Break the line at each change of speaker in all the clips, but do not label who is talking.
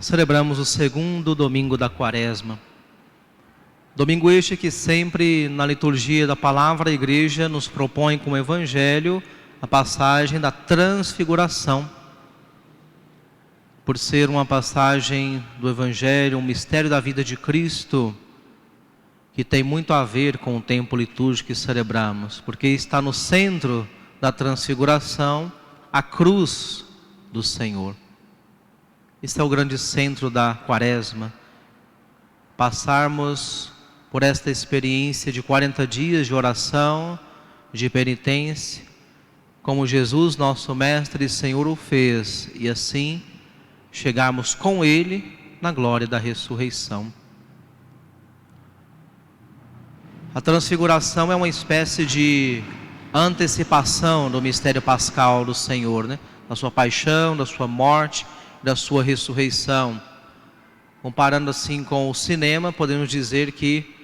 celebramos o segundo domingo da Quaresma. Domingo este que sempre na liturgia da palavra a Igreja nos propõe como Evangelho a passagem da Transfiguração. Por ser uma passagem do Evangelho, um mistério da vida de Cristo, que tem muito a ver com o tempo litúrgico que celebramos, porque está no centro da Transfiguração a cruz do Senhor. Esse é o grande centro da Quaresma. Passarmos por esta experiência de 40 dias de oração, de penitência, como Jesus, nosso Mestre e Senhor, o fez, e assim chegarmos com Ele na glória da ressurreição. A Transfiguração é uma espécie de antecipação do mistério pascal do Senhor, né? Da sua paixão, da sua morte, da sua ressurreição. Comparando assim com o cinema, podemos dizer que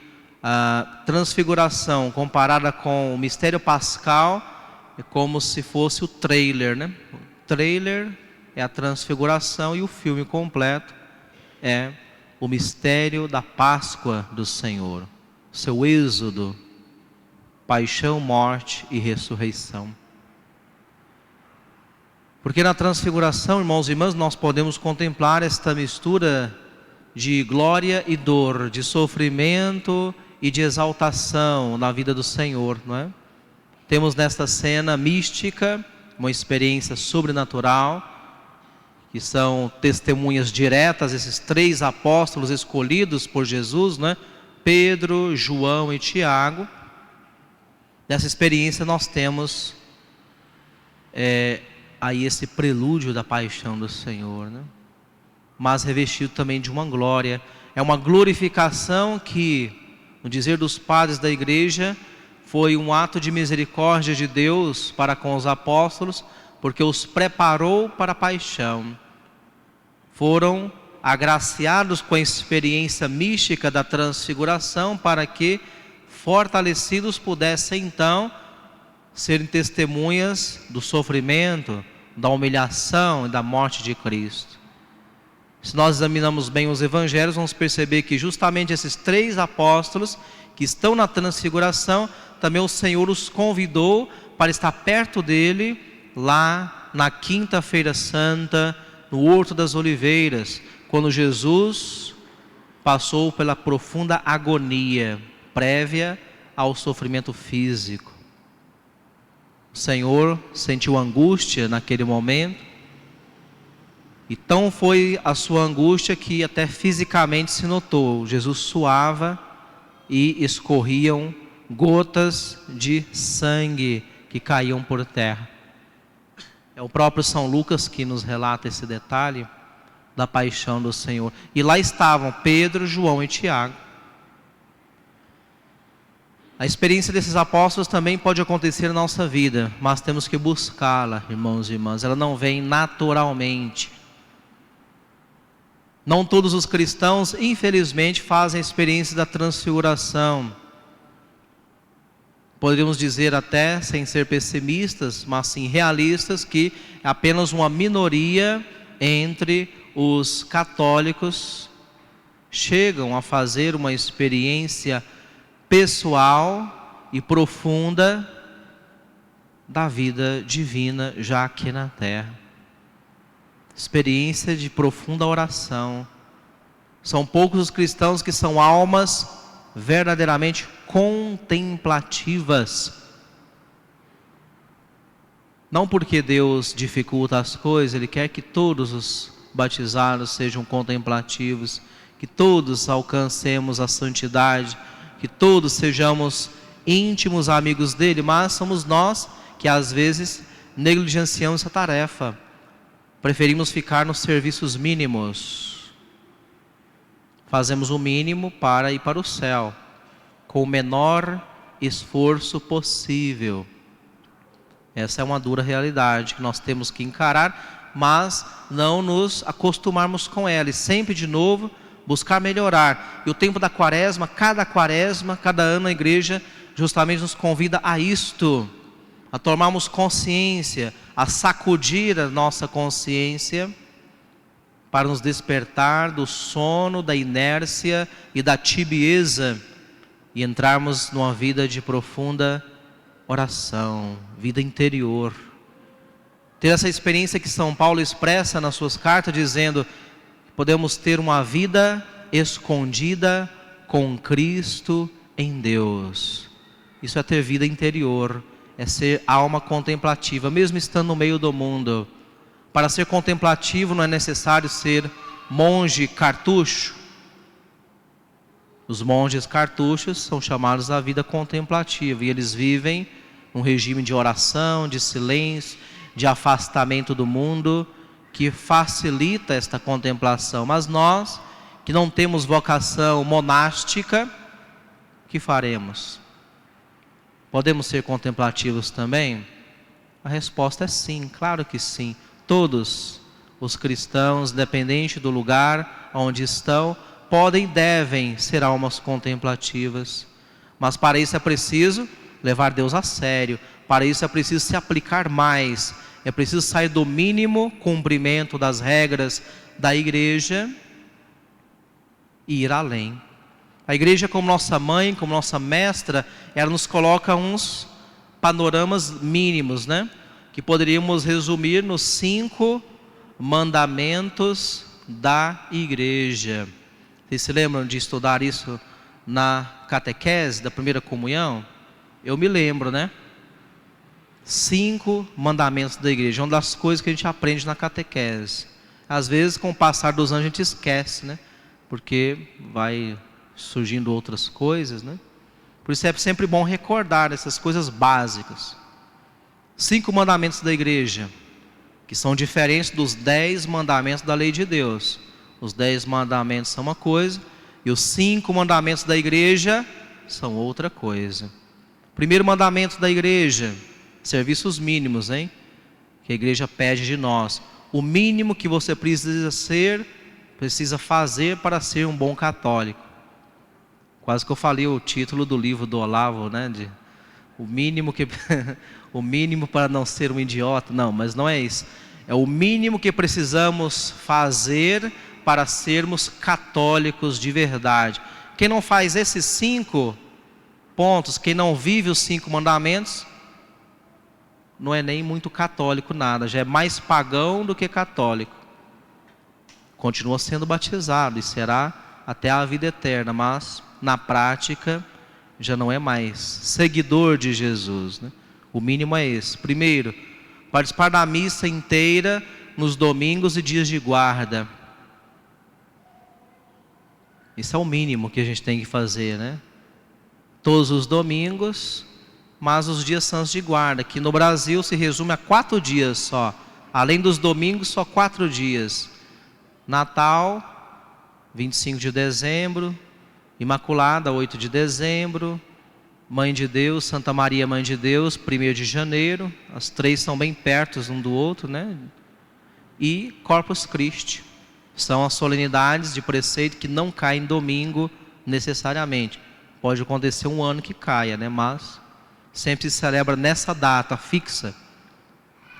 a Transfiguração comparada com o mistério pascal é como se fosse o trailer, né? O trailer é a Transfiguração e o filme completo é o mistério da Páscoa do Senhor, seu êxodo, paixão, morte e ressurreição. Porque na Transfiguração, irmãos e irmãs, nós podemos contemplar esta mistura de glória e dor, de sofrimento e de exaltação na vida do Senhor, não é? Temos nesta cena mística uma experiência sobrenatural, que são testemunhas diretas, esses 3 apóstolos escolhidos por Jesus, não é? Pedro, João e Tiago. Nessa experiência nós temos aí esse prelúdio da paixão do Senhor, né? Mas revestido também de uma glória. É uma glorificação que, no dizer dos padres da Igreja, foi um ato de misericórdia de Deus para com os apóstolos, porque os preparou para a paixão. Foram agraciados com a experiência mística da Transfiguração para que, fortalecidos, pudessem então serem testemunhas do sofrimento, da humilhação e da morte de Cristo. Se nós examinamos bem os evangelhos, vamos perceber que justamente esses 3 apóstolos que estão na Transfiguração, também o Senhor os convidou para estar perto dele lá na Quinta-feira Santa, no Horto das Oliveiras, quando Jesus passou pela profunda agonia prévia ao sofrimento físico. O Senhor sentiu angústia naquele momento, e tão foi a sua angústia que até fisicamente se notou. Jesus suava e escorriam gotas de sangue que caíam por terra. É o próprio São Lucas que nos relata esse detalhe da paixão do Senhor. E lá estavam Pedro, João e Tiago. A experiência desses apóstolos também pode acontecer na nossa vida, mas temos que buscá-la, irmãos e irmãs. Ela não vem naturalmente. Não todos os cristãos, infelizmente, fazem a experiência da Transfiguração. Poderíamos dizer até, sem ser pessimistas, mas sim realistas, que é apenas uma minoria entre os católicos chegam a fazer uma experiência pessoal e profunda da vida divina já aqui na terra. Experiência de profunda oração. São poucos os cristãos que são almas verdadeiramente contemplativas. Não porque Deus dificulta as coisas, Ele quer que todos os batizados sejam contemplativos, que todos alcancemos a santidade, que todos sejamos íntimos amigos dele, mas somos nós que às vezes negligenciamos essa tarefa. Preferimos ficar nos serviços mínimos. Fazemos o mínimo para ir para o céu, com o menor esforço possível. Essa é uma dura realidade que nós temos que encarar, mas não nos acostumarmos com ela. E sempre de novo buscar melhorar. E o tempo da Quaresma, cada ano a Igreja justamente nos convida a isto, a tomarmos consciência, a sacudir a nossa consciência, para nos despertar do sono, da inércia e da tibieza e entrarmos numa vida de profunda oração, vida interior. Ter essa experiência que São Paulo expressa nas suas cartas, dizendo que podemos ter uma vida escondida com Cristo em Deus. Isso é ter vida interior, é ser alma contemplativa, mesmo estando no meio do mundo. Para ser contemplativo não é necessário ser monge cartucho. Os monges cartuchos são chamados à vida contemplativa e eles vivem um regime de oração, de silêncio, de afastamento do mundo, que facilita esta contemplação. Mas nós, que não temos vocação monástica, o que faremos? Podemos ser contemplativos também? A resposta é sim, claro que sim. Todos os cristãos, independente do lugar onde estão, podem e devem ser almas contemplativas. Mas para isso é preciso levar Deus a sério. Para isso é preciso se aplicar mais. É preciso sair do mínimo cumprimento das regras da igreja e ir além. A igreja, como nossa mãe, como nossa mestra, ela nos coloca uns panoramas mínimos, né? Que poderíamos resumir nos 5 mandamentos da igreja. Vocês se lembram de estudar isso na catequese da primeira comunhão? Eu me lembro, né? 5 mandamentos da igreja, uma das coisas que a gente aprende na catequese. Às vezes, com o passar dos anos, a gente esquece, né? Porque vai surgindo outras coisas, né? Por isso é sempre bom recordar essas coisas básicas. 5 mandamentos da igreja, que são diferentes dos 10 mandamentos da lei de Deus. Os 10 mandamentos são uma coisa, e os 5 mandamentos da igreja são outra coisa. Primeiro mandamento da igreja: serviços mínimos, hein? Que a igreja pede de nós. O mínimo que você precisa fazer para ser um bom católico. Quase que eu falei o título do livro do Olavo, né? O mínimo para não ser um idiota. Não, mas não é isso. É o mínimo que precisamos fazer para sermos católicos de verdade. Quem não faz esses 5 pontos, quem não vive os 5 mandamentos, não é nem muito católico nada, já é mais pagão do que católico. Continua sendo batizado e será até a vida eterna, mas na prática já não é mais seguidor de Jesus, né? O mínimo é esse. Primeiro, participar da missa inteira nos domingos e dias de guarda. Isso é o mínimo que a gente tem que fazer, né? Todos os domingos, mas os dias santos de guarda, que no Brasil se resume a 4 dias só. Além dos domingos, só 4 dias. Natal, 25 de dezembro, Imaculada, 8 de dezembro, Mãe de Deus, Santa Maria, Mãe de Deus, 1º de janeiro. As 3 são bem perto um do outro, né? E Corpus Christi. São as solenidades de preceito que não caem domingo necessariamente. Pode acontecer um ano que caia, né? Mas sempre se celebra nessa data fixa.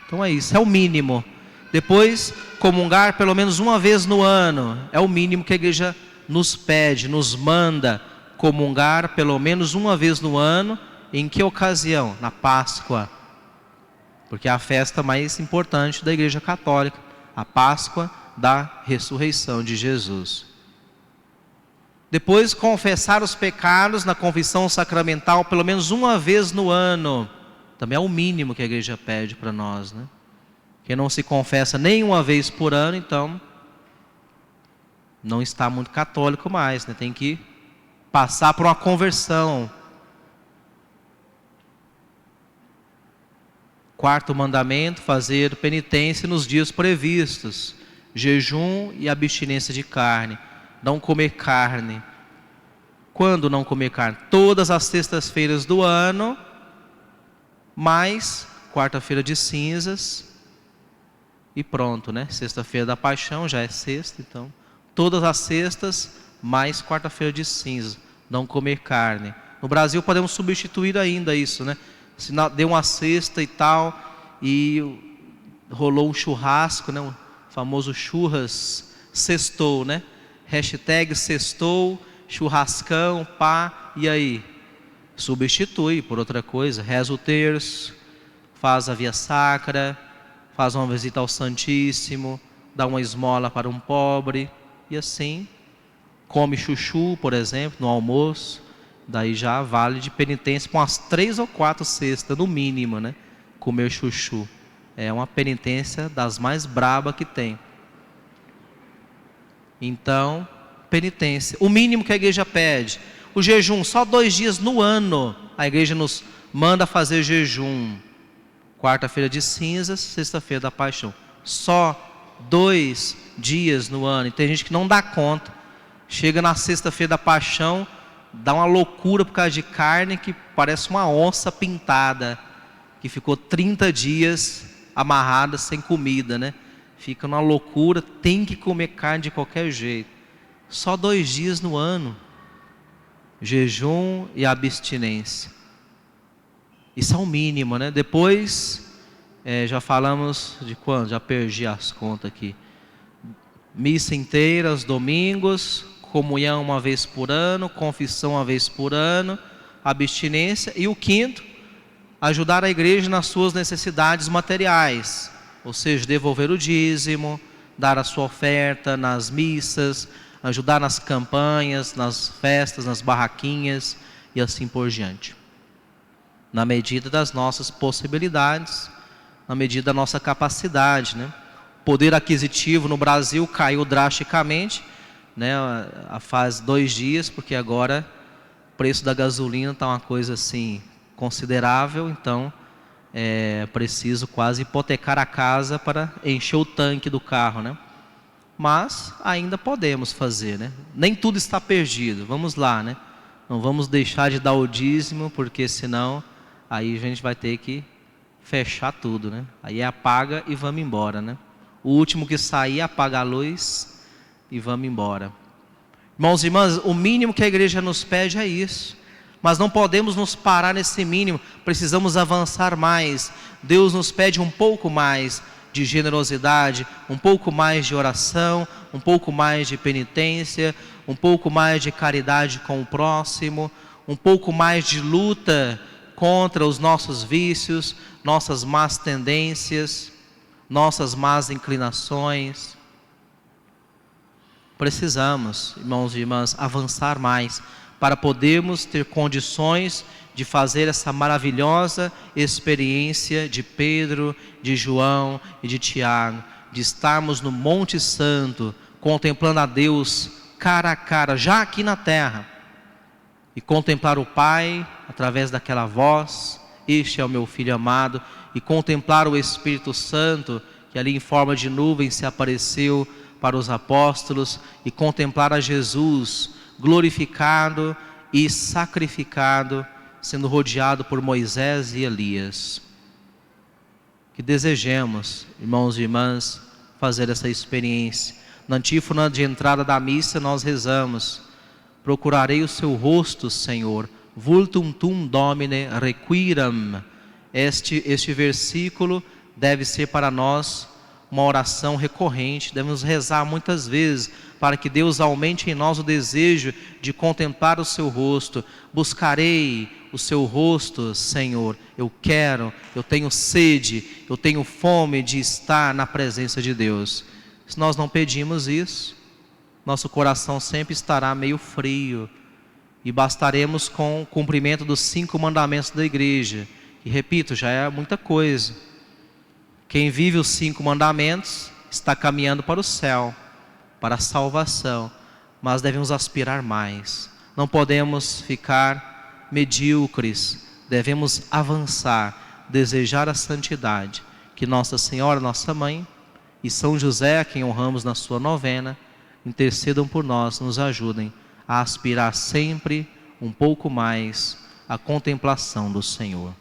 Então é isso, é o mínimo. Depois, comungar pelo menos uma vez no ano. É o mínimo que a igreja nos pede, nos manda comungar pelo menos uma vez no ano. Em que ocasião? Na Páscoa. Porque é a festa mais importante da igreja católica. A Páscoa da ressurreição de Jesus. Depois, confessar os pecados na confissão sacramental pelo menos uma vez no ano. Também é o mínimo que a igreja pede para nós, né? Quem não se confessa nem uma vez por ano, então não está muito católico mais, né? Tem que passar por uma conversão. 4º mandamento: fazer penitência nos dias previstos, jejum e abstinência de carne. Não comer carne. Quando não comer carne? Todas as sextas-feiras do ano, mais quarta-feira de cinzas, e pronto, né? Sexta-feira da Paixão já é sexta, então todas as sextas mais quarta-feira de cinzas, não comer carne. No Brasil podemos substituir ainda isso, né? Se deu uma sexta e tal, e rolou um churrasco, né? O famoso churras sextou, né? Hashtag sextou, churrascão, pá, e aí? Substitui por outra coisa, reza o terço, faz a via sacra, faz uma visita ao Santíssimo, dá uma esmola para um pobre, e assim, come chuchu, por exemplo, no almoço, daí já vale de penitência com umas 3 ou 4 cestas, no mínimo, né? Comer chuchu. É uma penitência das mais brabas que tem. Então, penitência. O mínimo que a igreja pede. O jejum, só 2 dias no ano. A igreja nos manda fazer jejum. Quarta-feira de cinzas, sexta-feira da paixão. Só 2 dias no ano. E tem gente que não dá conta. Chega na sexta-feira da paixão, dá uma loucura por causa de carne que parece uma onça pintada, que ficou 30 dias amarrada sem comida, né? Fica numa loucura, tem que comer carne de qualquer jeito. Só 2 dias no ano. Jejum e abstinência. Isso é o mínimo, né? Depois, já falamos de quando? Já perdi as contas aqui. Missa inteira aos domingos, comunhão uma vez por ano, confissão uma vez por ano, abstinência. E o quinto, ajudar a igreja nas suas necessidades materiais. Ou seja, devolver o dízimo, dar a sua oferta nas missas, ajudar nas campanhas, nas festas, nas barraquinhas e assim por diante. Na medida das nossas possibilidades, na medida da nossa capacidade, né? O poder aquisitivo no Brasil caiu drasticamente, né? Faz 2 dias, porque agora o preço da gasolina está uma coisa assim considerável, então preciso quase hipotecar a casa para encher o tanque do carro, né? Mas ainda podemos fazer, né? Nem tudo está perdido, vamos lá, né? Não vamos deixar de dar o dízimo, porque senão aí a gente vai ter que fechar tudo, né? Aí apaga e vamos embora, né? O último que sair apaga a luz e vamos embora. Irmãos e irmãs, o mínimo que a igreja nos pede é isso. Mas não podemos nos parar nesse mínimo, precisamos avançar mais. Deus nos pede um pouco mais de generosidade, um pouco mais de oração, um pouco mais de penitência, um pouco mais de caridade com o próximo, um pouco mais de luta contra os nossos vícios, nossas más tendências, nossas más inclinações. Precisamos, irmãos e irmãs, avançar mais para podermos ter condições de fazer essa maravilhosa experiência de Pedro, de João e de Tiago, de estarmos no Monte Santo, contemplando a Deus cara a cara, já aqui na terra, e contemplar o Pai através daquela voz, este é o meu Filho amado, e contemplar o Espírito Santo, que ali em forma de nuvem se apareceu para os apóstolos, e contemplar a Jesus glorificado e sacrificado, sendo rodeado por Moisés e Elias. Que desejemos, irmãos e irmãs, fazer essa experiência. Na antífona de entrada da missa nós rezamos: procurarei o seu rosto, Senhor, vultum tum domine requiram. Este versículo deve ser para nós uma oração recorrente, devemos rezar muitas vezes, para que Deus aumente em nós o desejo de contemplar o seu rosto. Buscarei o seu rosto, Senhor, eu tenho sede, eu tenho fome de estar na presença de Deus. Se nós não pedimos isso, nosso coração sempre estará meio frio, e bastaremos com o cumprimento dos 5 mandamentos da igreja, e repito, já é muita coisa. Quem vive os 5 mandamentos está caminhando para o céu, para a salvação, mas devemos aspirar mais. Não podemos ficar medíocres, devemos avançar, desejar a santidade. Que Nossa Senhora, nossa Mãe, e São José, a quem honramos na sua novena, intercedam por nós, nos ajudem a aspirar sempre um pouco mais à contemplação do Senhor.